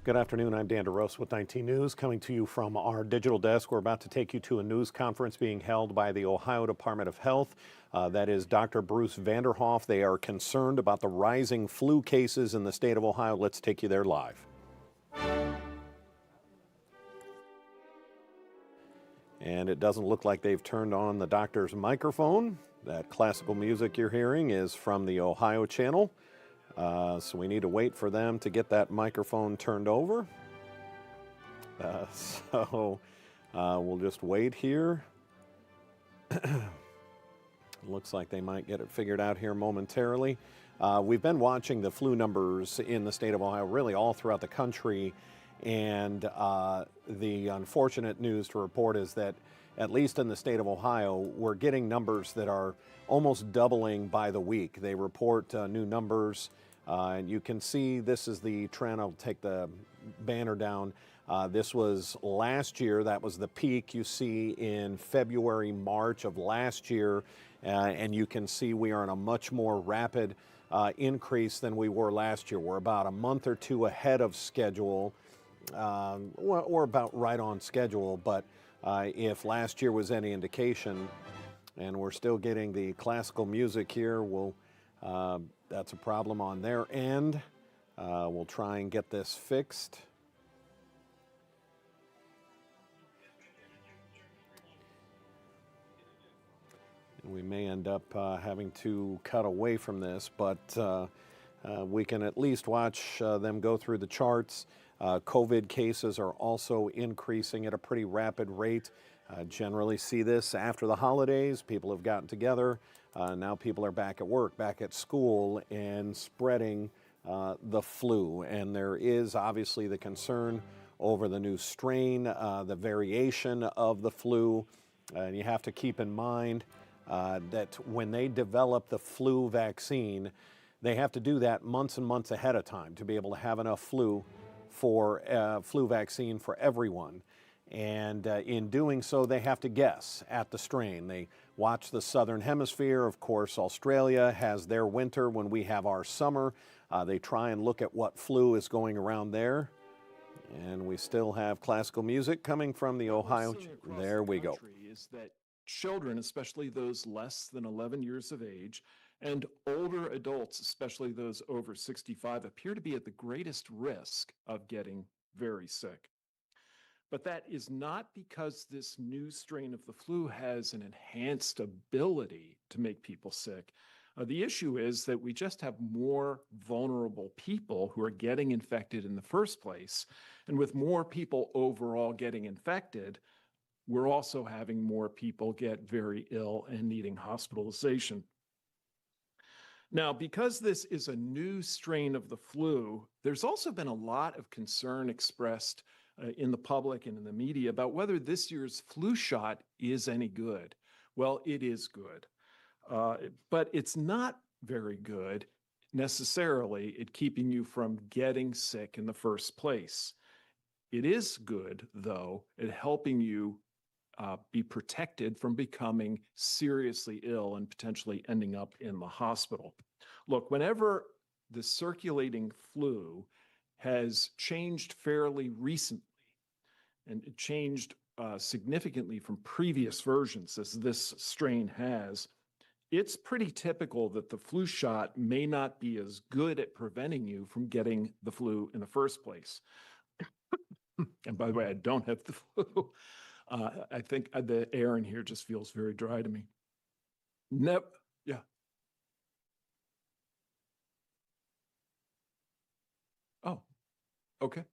Good afternoon. I'm Dan DeRosa with 19 News, coming to you from our digital desk. We're about to take you to a news conference being held by the Ohio Department of Health. That is Dr. Bruce Vanderhoff. They are concerned about the rising flu cases in the state of Ohio. Let's take you there live. And it doesn't look like they've turned on the doctor's microphone. That classical music you're hearing is from the Ohio channel. So we need to wait for them to get that microphone turned over. We'll just wait here. Looks like they might get it figured out here momentarily. We've been watching the flu numbers in the state of Ohio really all throughout the country. And the unfortunate news to report is that at least in the state of Ohio, we're getting numbers that are almost doubling by the week. They report new numbers, and you can see this is the trend. I'll take the banner down. This was last year. That was the peak you see in February, March of last year, and you can see we are on a much more rapid increase than we were last year. We're about a month or two ahead of schedule, or about right on schedule, but if last year was any indication, and we're still getting the classical music here, that's a problem on their end. We'll try and get this fixed. We may end up having to cut away from this, but we can at least watch them go through the charts. COVID cases are also increasing at a pretty rapid rate. Generally see this after the holidays. People have gotten together. Now people are back at work, back at school, and spreading the flu. And there is obviously the concern over the new strain, the variation of the flu. And you have to keep in mind that when they develop the flu vaccine, they have to do that months and months ahead of time to be able to have enough flu vaccine for everyone. And in doing so, they have to guess at the strain. They watch the southern hemisphere. Of course, Australia has their winter when we have our summer. They try and look at what flu is going around there. And we still have classical music coming from the Ohio. There we go. Is that children, especially those less than 11 years of age, and older adults, especially those over 65, appear to be at the greatest risk of getting very sick. But that is not because this new strain of the flu has an enhanced ability to make people sick. The issue is that we just have more vulnerable people who are getting infected in the first place. And with more people overall getting infected, we're also having more people get very ill and needing hospitalization. Now, because this is a new strain of the flu, there's also been a lot of concern expressed in the public and in the media about whether this year's flu shot is any good. Well, it is good, but it's not very good necessarily at keeping you from getting sick in the first place. It is good, though, at helping you be protected from becoming seriously ill and potentially ending up in the hospital. Look, whenever the circulating flu has changed fairly recently, and it changed significantly from previous versions, as this strain has, it's pretty typical that the flu shot may not be as good at preventing you from getting the flu in the first place. And by the way, I don't have the flu. I think the air in here just feels very dry to me. Yeah. Oh, okay.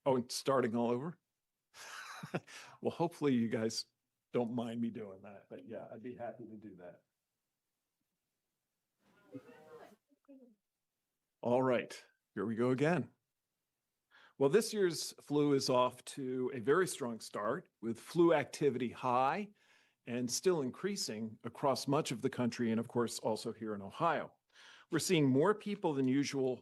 Oh, and starting all over? Well, hopefully you guys don't mind me doing that, but yeah, I'd be happy to do that. All right, here we go again. Well, this year's flu is off to a very strong start with flu activity high and still increasing across much of the country and, of course, also here in Ohio. We're seeing more people than usual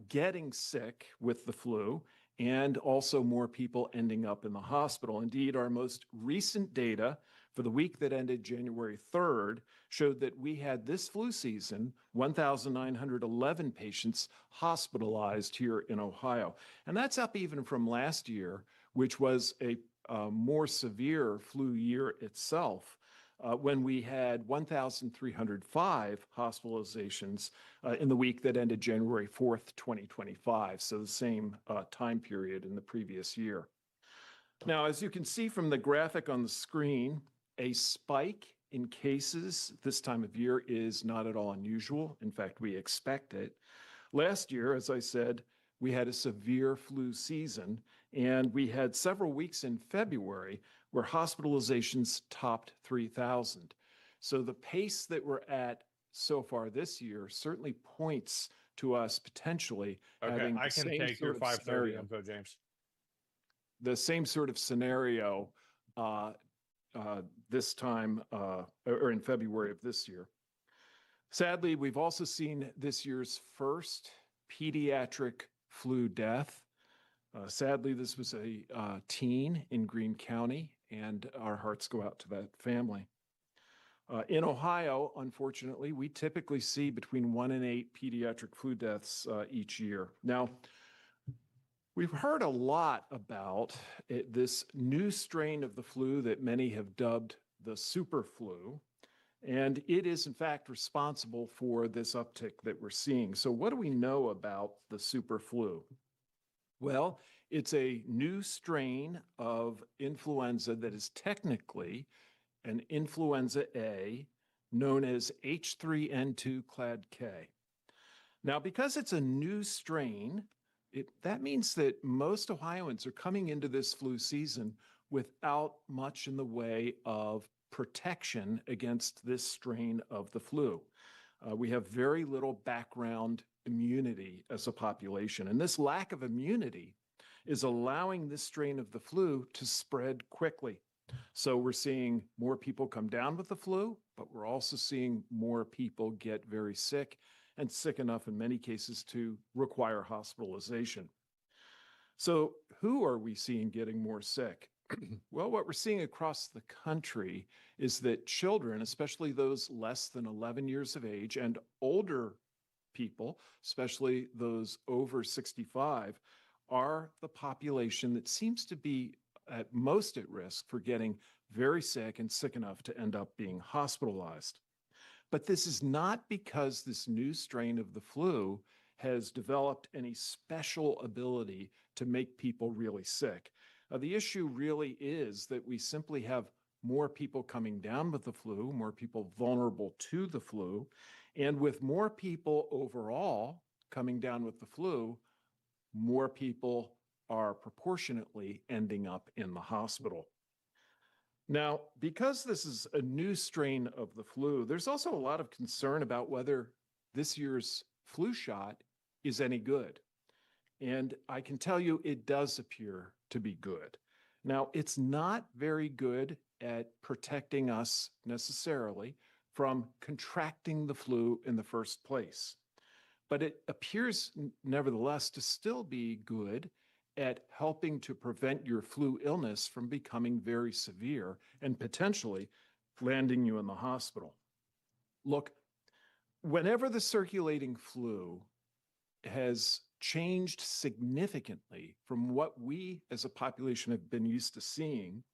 getting sick with the flu and also more people ending up in the hospital. Indeed, our most recent data for the week that ended January 3rd showed that we had this flu season 1,911 patients hospitalized here in Ohio. And that's up even from last year, which was a more severe flu year itself, when we had 1,305 hospitalizations in the week that ended January 4th, 2025, so the same time period in the previous year. Now, as you can see from the graphic on the screen, a spike in cases this time of year is not at all unusual. In fact, we expect it. Last year, as I said, we had a severe flu season, and we had several weeks in February where hospitalizations topped 3,000. So the pace that we're at so far this year certainly points to us potentially having I the can same take your sort of 5:30 scenario. info, James. The same sort of scenario this time, or in February of this year. Sadly, we've also seen this year's first pediatric flu death. Sadly, this was a teen in Greene County, and our hearts go out to that family. In Ohio, unfortunately, we typically see between 1 and 8 pediatric flu deaths each year. Now, we've heard a lot about this new strain of the flu that many have dubbed the super flu, and it is in fact responsible for this uptick that we're seeing. So what do we know about the super flu? Well, it's a new strain of influenza that is technically an influenza A, known as H3N2 clade K. Now, because it's a new strain, that means that most Ohioans are coming into this flu season without much in the way of protection against this strain of the flu. We have very little background immunity as a population, and this lack of immunity is allowing this strain of the flu to spread quickly. So we're seeing more people come down with the flu, but we're also seeing more people get very sick, and sick enough in many cases to require hospitalization. So who are we seeing getting more sick? Well, what we're seeing across the country is that children, especially those less than 11 years of age, and older people, especially those over 65, are the population that seems to be most at risk for getting very sick and sick enough to end up being hospitalized. But this is not because this new strain of the flu has developed any special ability to make people really sick. The issue really is that we simply have more people coming down with the flu, more people vulnerable to the flu, and with more people overall coming down with the flu, more people are proportionately ending up in the hospital. Now, because this is a new strain of the flu, there's also a lot of concern about whether this year's flu shot is any good. And I can tell you it does appear to be good. Now, it's not very good at protecting us necessarily from contracting the flu in the first place. But it appears nevertheless to still be good at helping to prevent your flu illness from becoming very severe and potentially landing you in the hospital. Look, whenever the circulating flu has changed significantly from what we as a population have been used to seeing,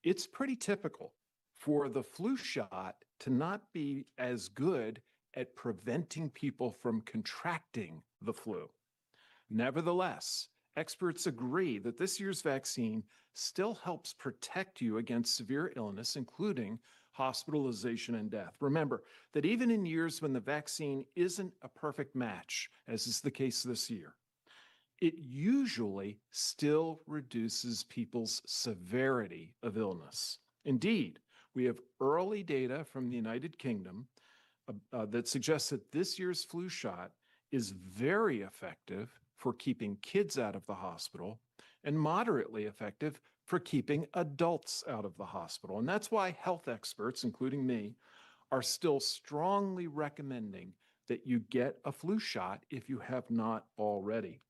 it's pretty typical for the flu shot to not be as good at preventing people from contracting the flu. Nevertheless, experts agree that this year's vaccine still helps protect you against severe illness, including hospitalization and death. Remember that even in years when the vaccine isn't a perfect match, as is the case this year, it usually still reduces people's severity of illness. Indeed, we have early data from the United Kingdom that suggests that this year's flu shot is very effective for keeping kids out of the hospital and moderately effective for keeping adults out of the hospital. And that's why health experts, including me, are still strongly recommending that you get a flu shot if you have not already.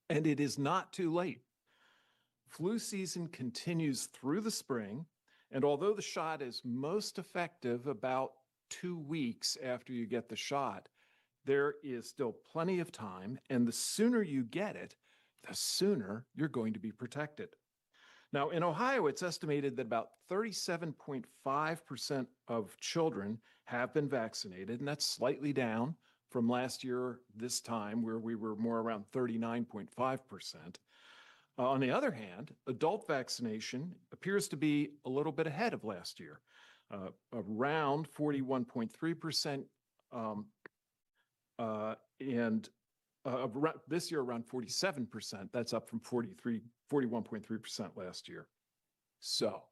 And it is not too late. Flu season continues through the spring, And although the shot is most effective about 2 weeks after you get the shot, there is still plenty of time. And the sooner you get it, the sooner you're going to be protected. Now, in Ohio, it's estimated that about 37.5% of children have been vaccinated, and that's slightly down from last year, this time, where we were more around 39.5%. On the other hand, adult vaccination appears to be a little bit ahead of last year, around 41.3%, and this year around 47%. That's up from 41.3% last year. So,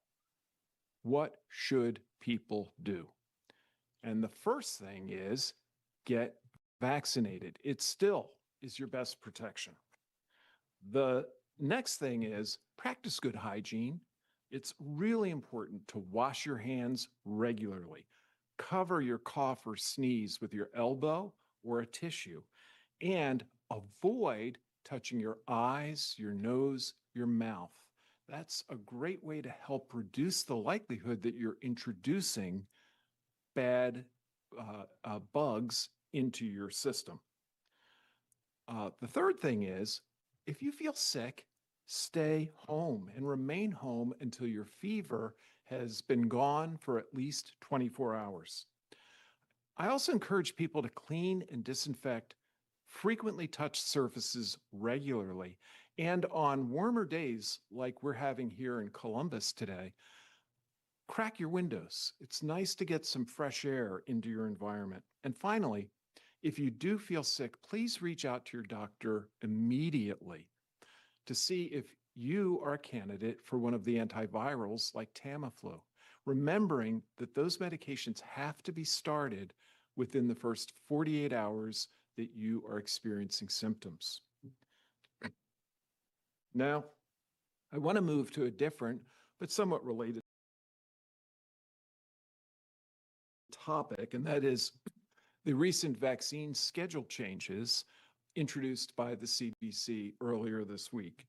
what should people do? And the first thing is get vaccinated. It still is your best protection. The next thing is practice good hygiene. It's really important to wash your hands regularly. Cover your cough or sneeze with your elbow or a tissue, and avoid touching your eyes, your nose, your mouth. That's a great way to help reduce the likelihood that you're introducing bad bugs into your system. The third thing is, if you feel sick, stay home and remain home until your fever has been gone for at least 24 hours. I also encourage people to clean and disinfect frequently touched surfaces regularly. And on warmer days, like we're having here in Columbus today, crack your windows. It's nice to get some fresh air into your environment. And finally, if you do feel sick, please reach out to your doctor immediately to see if you are a candidate for one of the antivirals like Tamiflu, remembering that those medications have to be started within the first 48 hours that you are experiencing symptoms. Now, I want to move to a different but somewhat related topic, and that is the recent vaccine schedule changes introduced by the CDC earlier this week.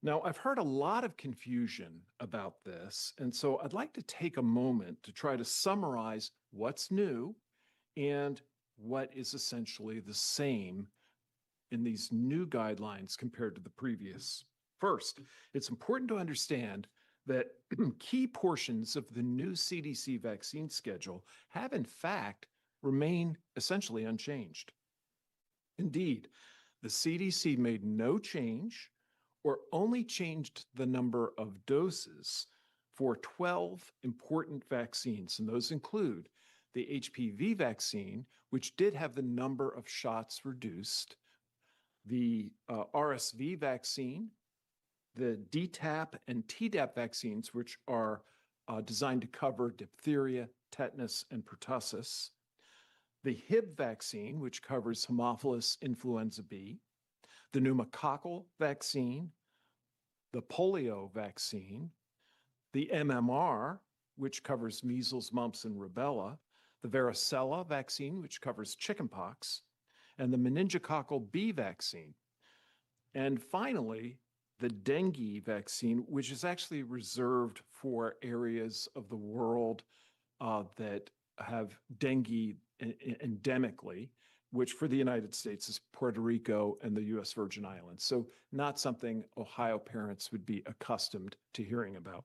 Now, I've heard a lot of confusion about this, and so I'd like to take a moment to try to summarize what's new and what is essentially the same in these new guidelines compared to the previous. First, it's important to understand that key portions of the new CDC vaccine schedule have in fact remained essentially unchanged. Indeed, the CDC made no change or only changed the number of doses for 12 important vaccines, and those include the HPV vaccine, which did have the number of shots reduced, the RSV vaccine, the DTaP and Tdap vaccines, which are designed to cover diphtheria, tetanus, and pertussis, the Hib vaccine, which covers Haemophilus influenza B, the pneumococcal vaccine, the polio vaccine, the MMR, which covers measles, mumps, and rubella, the varicella vaccine, which covers chickenpox, and the meningococcal B vaccine. And finally, the dengue vaccine, which is actually reserved for areas of the world that have dengue endemically, which for the United States is Puerto Rico and the U.S. Virgin Islands. So not something Ohio parents would be accustomed to hearing about.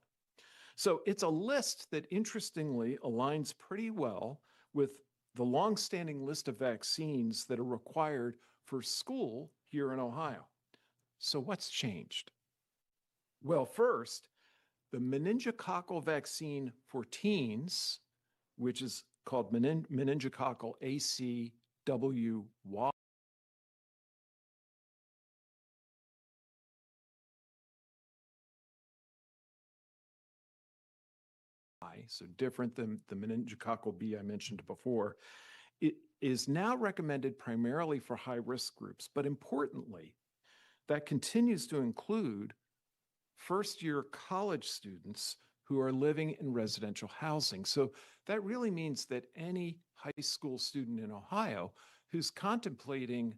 So it's a list that interestingly aligns pretty well with the longstanding list of vaccines that are required for school here in Ohio. So what's changed? Well, first, the meningococcal vaccine for teens, which is called meningococcal ACWY, so different than the meningococcal B I mentioned before. It is now recommended primarily for high-risk groups, but importantly, that continues to include first-year college students who are living in residential housing. So that really means that any high school student in Ohio who's contemplating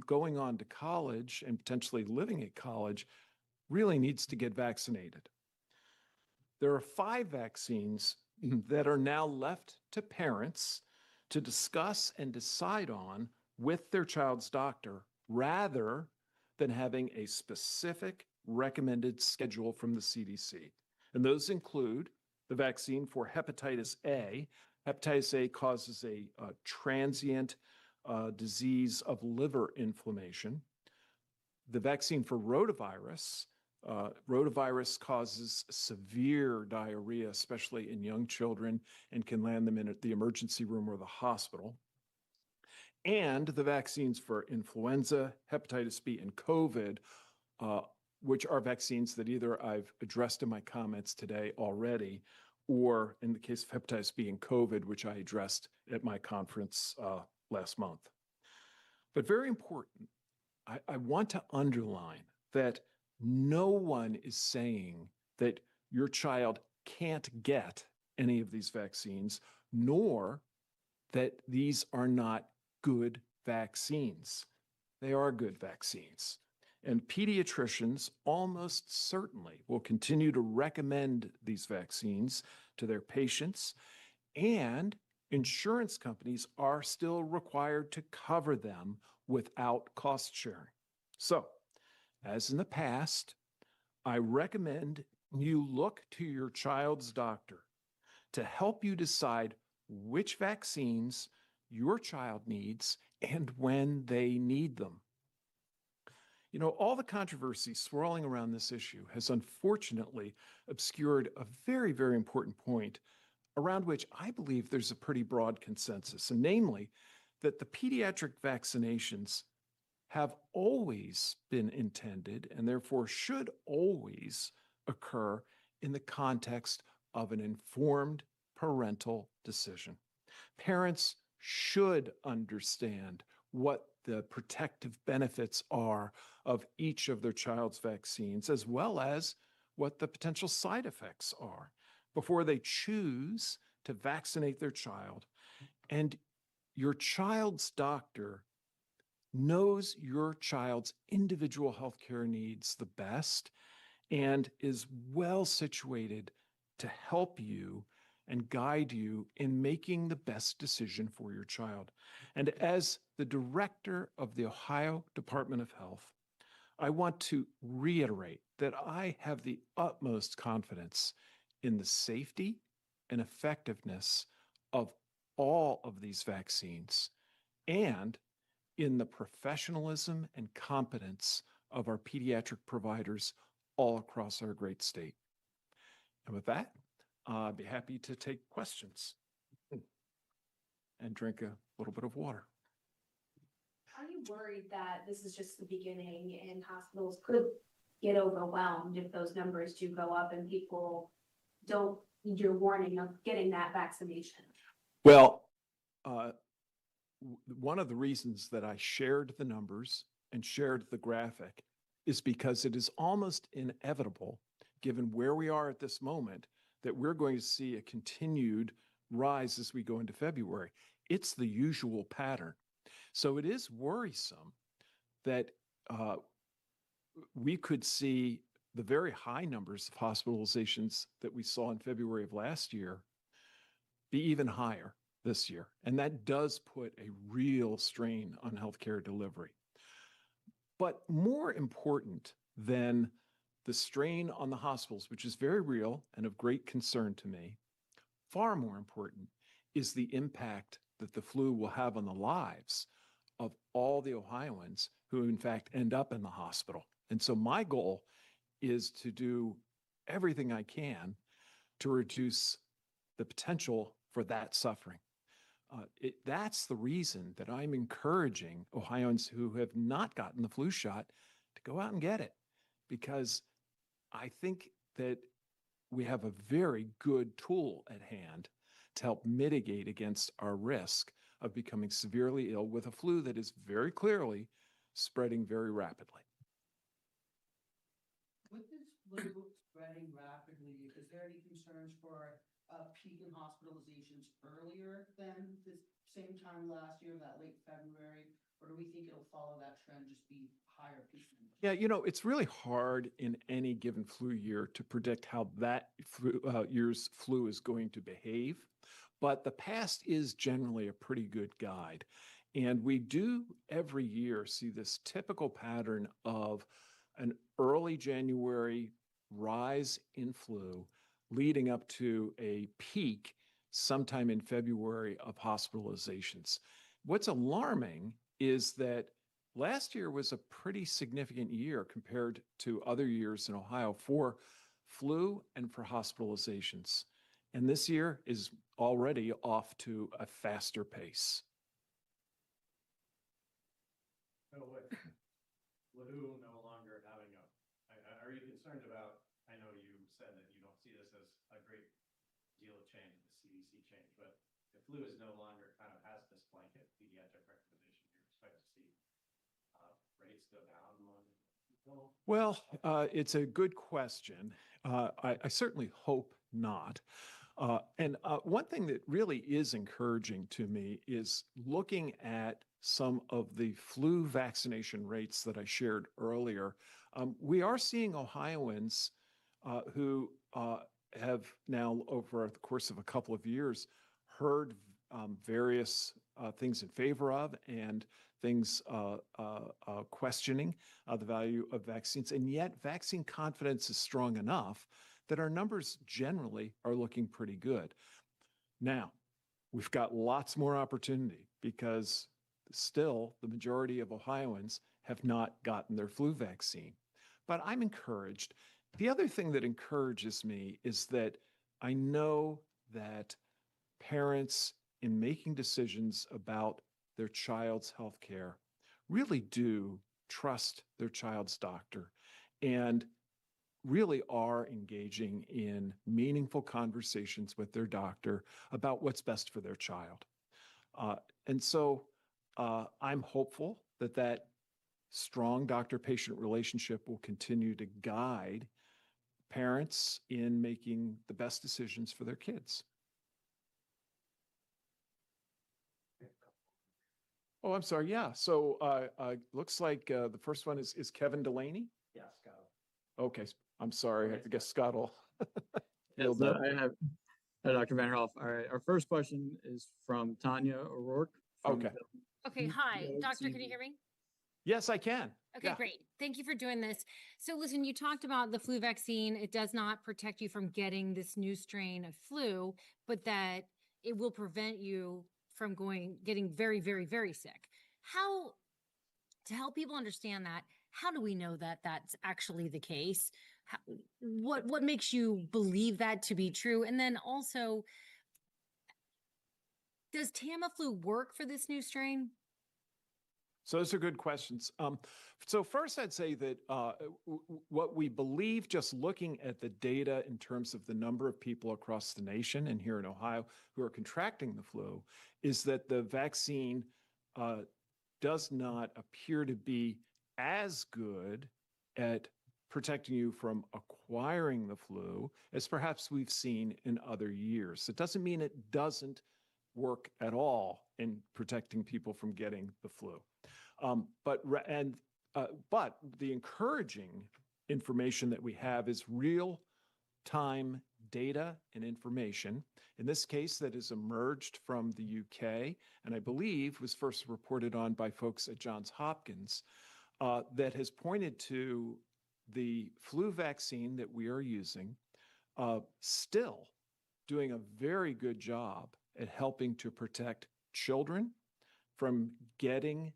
going on to college and potentially living at college really needs to get vaccinated. There are 5 vaccines that are now left to parents to discuss and decide on with their child's doctor rather than having a specific recommended schedule from the CDC. And those include the vaccine for hepatitis A. Hepatitis A causes a transient disease of liver inflammation. The vaccine for rotavirus. Rotavirus causes severe diarrhea, especially in young children, and can land them in the emergency room or the hospital. And the vaccines for influenza, hepatitis B, and COVID, which are vaccines that either I've addressed in my comments today already, or in the case of hepatitis B and COVID, which I addressed at my conference last month. But very important, I want to underline that no one is saying that your child can't get any of these vaccines, nor that these are not good vaccines. They are good vaccines. And pediatricians almost certainly will continue to recommend these vaccines to their patients, and insurance companies are still required to cover them without cost sharing. So, as in the past, I recommend you look to your child's doctor to help you decide which vaccines your child needs and when they need them. You know, all the controversy swirling around this issue has unfortunately obscured a very, very important point around which I believe there's a pretty broad consensus, and namely that the pediatric vaccinations have always been intended and therefore should always occur in the context of an informed parental decision. Parents should understand what the protective benefits are of each of their child's vaccines, as well as what the potential side effects are before they choose to vaccinate their child. And your child's doctor knows your child's individual healthcare needs the best and is well situated to help you and guide you in making the best decision for your child. And as the director of the Ohio Department of Health, I want to reiterate that I have the utmost confidence in the safety and effectiveness of all of these vaccines and in the professionalism and competence of our pediatric providers all across our great state. And with that, I'd be happy to take questions and drink a little bit of water. Are you worried that this is just the beginning and hospitals could get overwhelmed if those numbers do go up and people don't need your warning of getting that vaccination? Well, one of the reasons that I shared the numbers and shared the graphic is because it is almost inevitable, given where we are at this moment, that we're going to see a continued rise as we go into February. It's the usual pattern. So it is worrisome that we could see the very high numbers of hospitalizations that we saw in February of last year be even higher this year. And that does put a real strain on healthcare delivery. But more important than the strain on the hospitals, which is very real and of great concern to me, far more important is the impact that the flu will have on the lives of all the Ohioans who in fact end up in the hospital. And so my goal is to do everything I can to reduce the potential for that suffering. That's the reason that I'm encouraging Ohioans who have not gotten the flu shot to go out and get it, because I think that we have a very good tool at hand to help mitigate against our risk of becoming severely ill with a flu that is very clearly spreading very rapidly. With this flu spreading rapidly, is there any concerns for a peak in hospitalizations earlier than the same time last year, that late February? Or do we think it'll follow that trend, just be higher peak? Yeah, it's really hard in any given flu year to predict how that year's flu is going to behave, but the past is generally a pretty good guide. And we do every year see this typical pattern of an early January rise in flu leading up to a peak sometime in February of hospitalizations. What's alarming is that last year was a pretty significant year compared to other years in Ohio for flu and for hospitalizations. And this year is already off to a faster pace. So with flu no longer having are you concerned about, I know you said that you don't see this as a great deal of change, the CDC change, but if flu is no longer kind of has this blanket pediatric recommendation, you expect to see rates go down among people? Well, it's a good question. I certainly hope not. And one thing that really is encouraging to me is looking at some of the flu vaccination rates that I shared earlier. We are seeing Ohioans who have now, over the course of a couple of years, heard various things in favor of and things questioning the value of vaccines. And yet vaccine confidence is strong enough that our numbers generally are looking pretty good. Now, we've got lots more opportunity because still the majority of Ohioans have not gotten their flu vaccine. But I'm encouraged. The other thing that encourages me is that I know that parents, in making decisions about their child's health care, really do trust their child's doctor and really are engaging in meaningful conversations with their doctor about what's best for their child. And so I'm hopeful that that strong doctor-patient relationship will continue to guide parents in making the best decisions for their kids. Oh, I'm sorry. Yeah. So looks like the first one is Kevin Delaney. Yeah, Scott. Okay. I'm sorry. I guess Scott will. Yes, I have Dr. Vanderhoff. All right. Our first question is from Tanya O'Rourke. Okay. Okay, hi, doctor, can you hear me? Yes, I can. Okay, Yeah. great. Thank you for doing this. So listen, you talked about the flu vaccine. It does not protect you from getting this new strain of flu, but that it will prevent you from getting very, very, very sick. How, to help people understand that, how do we know that that's actually the case? What makes you believe that to be true? And then also, does Tamiflu work for this new strain? So those are good questions. So first I'd say that what we believe, just looking at the data in terms of the number of people across the nation and here in Ohio who are contracting the flu, is that the vaccine does not appear to be as good at protecting you from acquiring the flu as perhaps we've seen in other years. It doesn't mean it doesn't work at all in protecting people from getting the flu. But the encouraging information that we have is real-time data and information. In this case, that has emerged from the UK, and I believe was first reported on by folks at Johns Hopkins, that has pointed to the flu vaccine that we are using still doing a very good job at helping to protect children from getting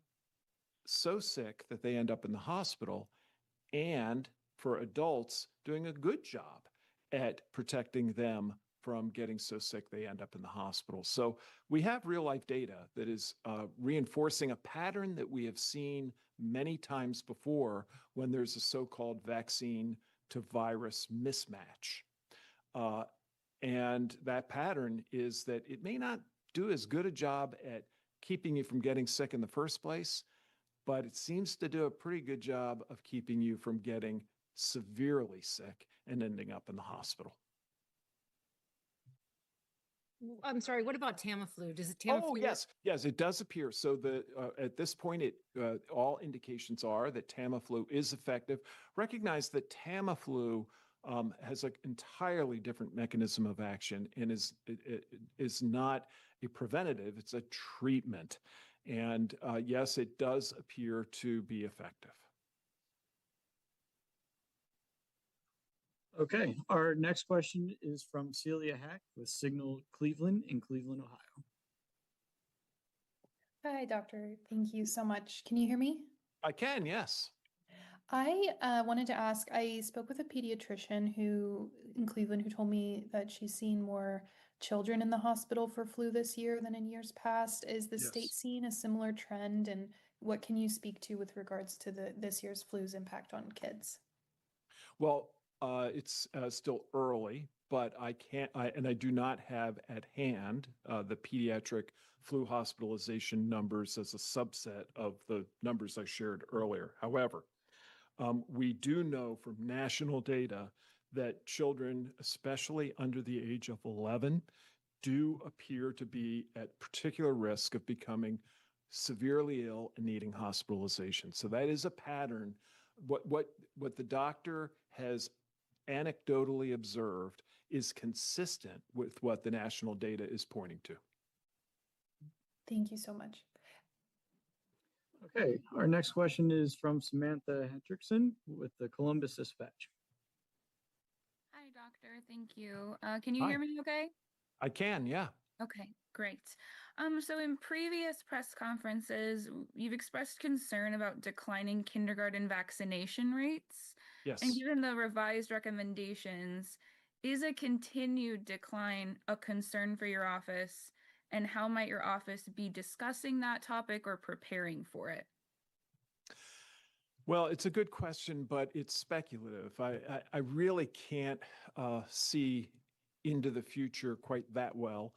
so sick that they end up in the hospital, and for adults doing a good job at protecting them from getting so sick they end up in the hospital. So we have real life data that is reinforcing a pattern that we have seen many times before when there's a so-called vaccine to virus mismatch. And that pattern is that it may not do as good a job at keeping you from getting sick in the first place, but it seems to do a pretty good job of keeping you from getting severely sick and ending up in the hospital. I'm sorry, what about Tamiflu? Does it Oh, Tamiflu? yes, it does appear. So at this point, all indications are that Tamiflu is effective. Recognize that Tamiflu has an entirely different mechanism of action and is not a preventative; it's a treatment. And yes, it does appear to be effective. Okay, our next question is from Celia Hack with Signal Cleveland in Cleveland, Ohio. Hi, doctor. Thank you so much. Can you hear me? I can, yes. I wanted to ask, I spoke with a pediatrician in Cleveland who told me that she's seen more children in the hospital for flu this year than in years past. Is the state Yes. seeing a similar trend? And what can you speak to with regards to this year's flu's impact on kids? Well, it's still early, but I do not have at hand the pediatric flu hospitalization numbers as a subset of the numbers I shared earlier. However, we do know from national data that children, especially under the age of 11, do appear to be at particular risk of becoming severely ill and needing hospitalization. So that is a pattern. What the doctor has anecdotally observed is consistent with what the national data is pointing to. Thank you so much. Okay, our next question is from Samantha Hendrickson with the Columbus Dispatch. Hi, doctor. Thank you. Can you Hi. hear me okay? I can, yeah. Okay, great. So in previous press conferences, you've expressed concern about declining kindergarten vaccination rates. Yes. And given the revised recommendations, is a continued decline a concern for your office? And how might your office be discussing that topic or preparing for it? Well, it's a good question, but it's speculative. I really can't see into the future quite that well.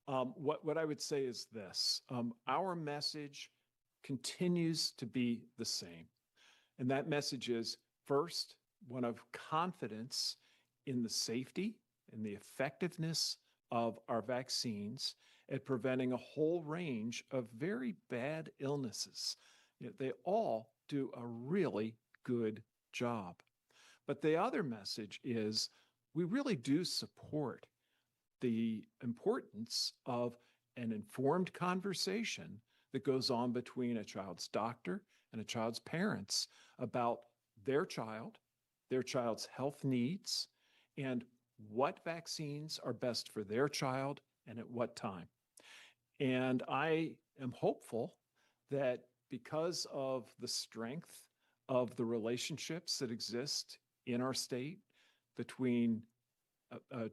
What I would say is this. Our message continues to be the same. And that message is, first, one of confidence in the safety and the effectiveness of our vaccines at preventing a whole range of very bad illnesses. They all do a really good job. But the other message is we really do support the importance of an informed conversation that goes on between a child's doctor and a child's parents about their child's health needs, and what vaccines are best for their child and at what time. And I am hopeful that because of the strength of the relationships that exist in our state between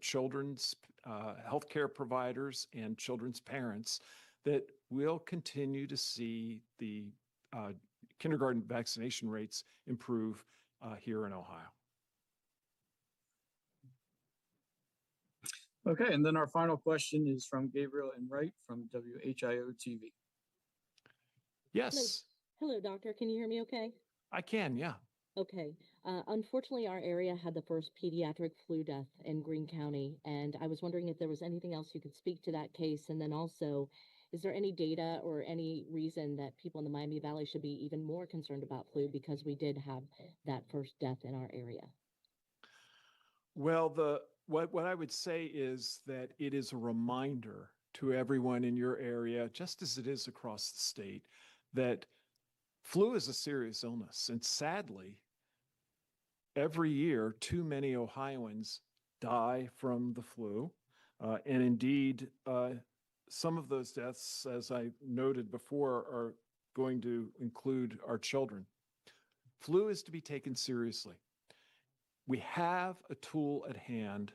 children's healthcare providers and children's parents, that we'll continue to see the kindergarten vaccination rates improve here in Ohio. Okay, and then our final question is from Gabriel Enright from WHIO TV. Yes, Hello, doctor. Can you hear me okay? I can, yeah. Okay. Unfortunately, our area had the first pediatric flu death in Greene County, and I was wondering if there was anything else you could speak to that case. And then also, is there any data or any reason that people in the Miami Valley should be even more concerned about flu because we did have that first death in our area? Well, what I would say is that it is a reminder to everyone in your area, just as it is across the state, that flu is a serious illness. And sadly, every year, too many Ohioans die from the flu. And indeed, some of those deaths, as I noted before, are going to include our children. Flu is to be taken seriously. We have a tool at hand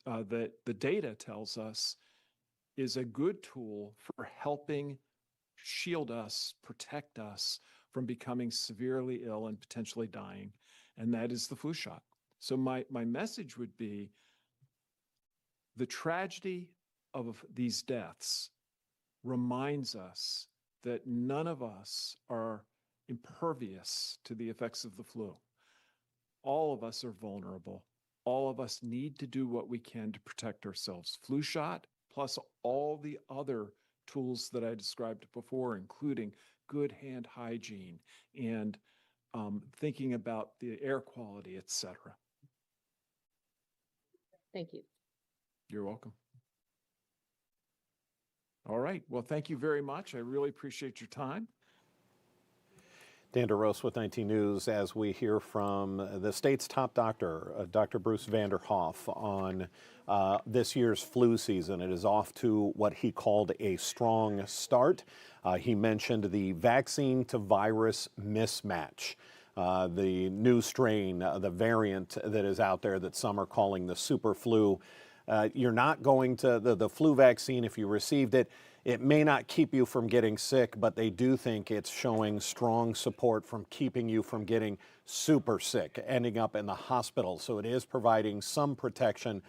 that the data tells us is a good tool for helping shield us, protect us from becoming severely ill and potentially dying, and that is the flu shot. So my message would be the tragedy of these deaths reminds us that none of us are impervious to the effects of the flu. All of us are vulnerable. All of us need to do what we can to protect ourselves. Flu shot plus all the other tools that I described before, including good hand hygiene and thinking about the air quality, et cetera. Thank you. You're welcome. All right. Well, thank you very much. I really appreciate your time. Dan DeRose with 19 News as we hear from the state's top doctor, Dr. Bruce Vanderhoff, on this year's flu season. It is off to what he called a strong start. He mentioned the vaccine to virus mismatch. The new strain, the variant that is out there that some are calling the super flu. You're not going to, the flu vaccine, if you received it, it may not keep you from getting sick, but they do think it's showing strong support from keeping you from getting super sick, ending up in the hospital. So it is providing some protection,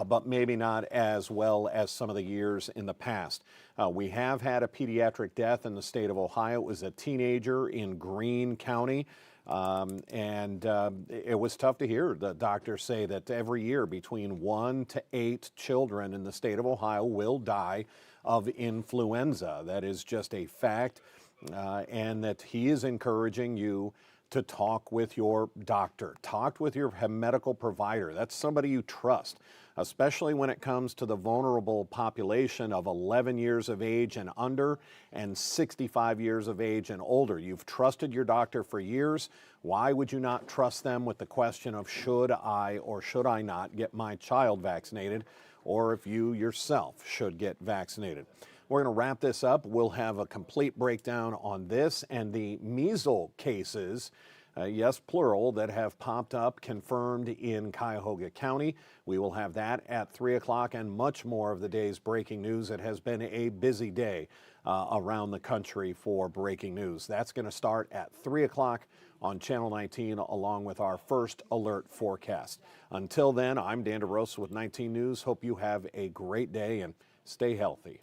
but maybe not as well as some of the years in the past. We have had a pediatric death in the state of Ohio. It was a teenager in Greene County. It was tough to hear the doctors say that every year between 1 to 8 children in the state of Ohio will die of influenza. That is just a fact, and that he is encouraging you to talk with your doctor, talk with your medical provider. That's somebody you trust, especially when it comes to the vulnerable population of 11 years of age and under and 65 years of age and older. You've trusted your doctor for years. Why would you not trust them with the question of should I or should I not get my child vaccinated, or if you yourself should get vaccinated? We're going to wrap this up. We'll have a complete breakdown on this and the measles cases, yes, plural, that have popped up, confirmed in Cuyahoga County. We will have that at 3 o'clock and much more of the day's breaking news. It has been a busy day around the country for breaking news. That's going to start at 3 o'clock on Channel 19, along with our first alert forecast. Until then, I'm Dan DeRosa with 19 News. Hope you have a great day and stay healthy.